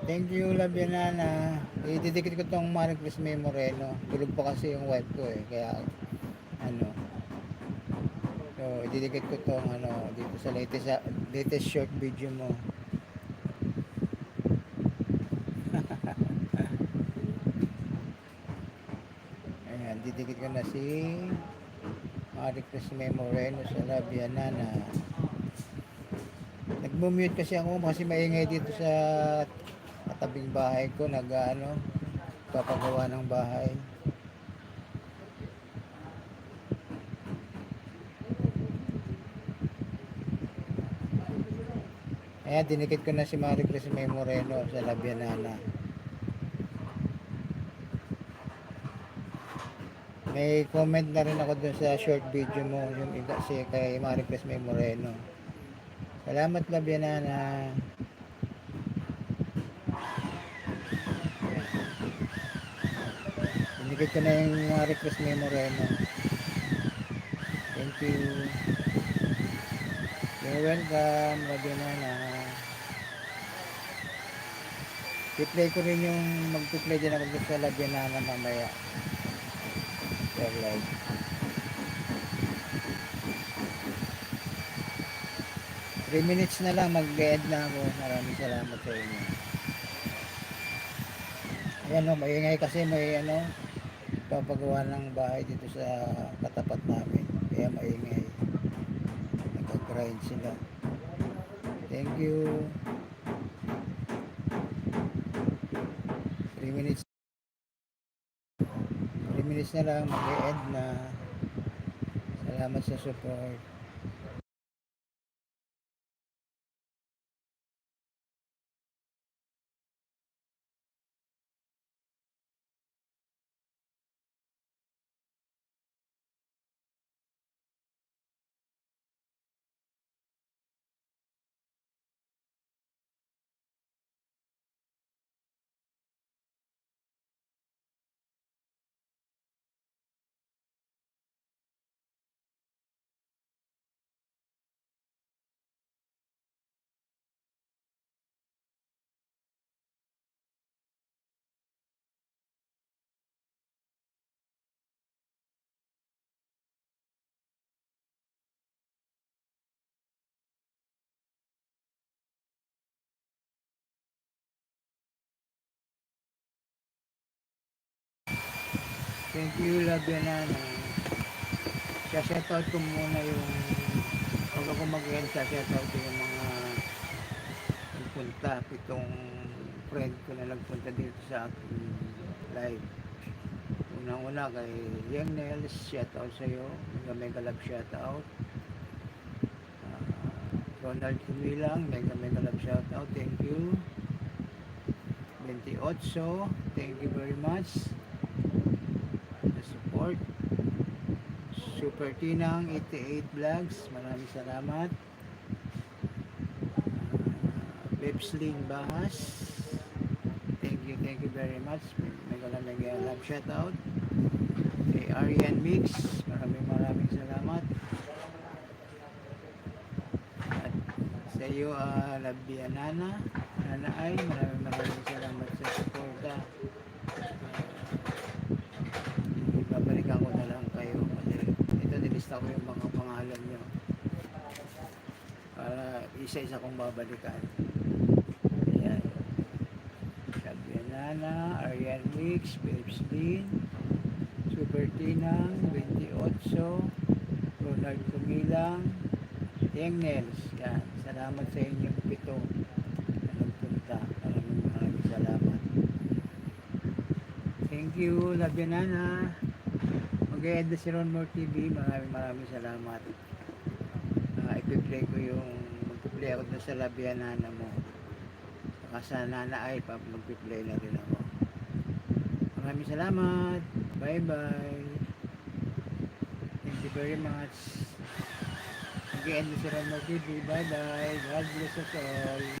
Thank you, love yan, Nana. Ididikit ko tong Marie Chris May Moreno. Tulog pa kasi yung wife ko eh. Kaya, ano. So, ididikit ko tong, dito sa latest short video mo. Ayan, didikit ko na si Marie Chris May Moreno sa love yan, Nana. Nag-mute kasi ako kasi maingay dito sa katabing bahay ko. Papagawa ng bahay. Ayan, dinikit ko na si Marie Chris May Moreno sa Labianana. May comment na rin ako dun sa short video mo, yung iba si kay Marie Chris May Moreno. Salamat, Labianana. Dinikit ko na yung Marie Chris May Moreno. Thank you. You're welcome, Labianana. I-play ko rin yung mag-play din ako sa Labianana mamaya. Share live. Three minutes na lang, mag-end na ako. Maraming salamat sa inyo. Ayan o, maingay kasi may papagawa ng bahay dito sa katapat namin. Kaya maingay. Nag-grind sila. Thank you. 3 minutes. 3 minutes na lang, mag-end na. Salamat sa support. Thank you, Labianana. Shoutout ko muna yung pag ako mag-end, shoutout ko yung mga nagpunta, itong friend ko na nagpunta dito sa aking live. Unang-una kay Young Nels, shoutout sa iyo. Mega love shoutout. Ronald Kumilang, mega love shoutout. Thank you. 28, thank you very much. Support. Super Tinang 88 Vlogs, maraming salamat. Bebsling Bahas, thank you very much. Mega love shout out. Kay Arian Mix, maraming salamat. At sa iyo, Labianana, Nana ay maraming salamat sa suporta. Babalikan ko na lang kayo kasi ito nilista ko yung mga pangalan nyo para isa-isa kong babalikan. Ayan, Labianana, Arian Mix, Babes Lin, Super Tinang 28, Ronald Kumilang, Young Nels. Yan, salamat sa inyong 7 na nagpunta. Maraming salamat. Thank you, Labianana. Mag-e-end na si Ronmore TV. Maraming salamat. Ipi-play ko yung mag-play ako na sa Labianana mo. Saka sa Nana ay mag-play na rin ako. Maraming salamat. Bye bye. Thank you very much. Mag-e-end na si Ronmore TV. Bye bye. God bless us all.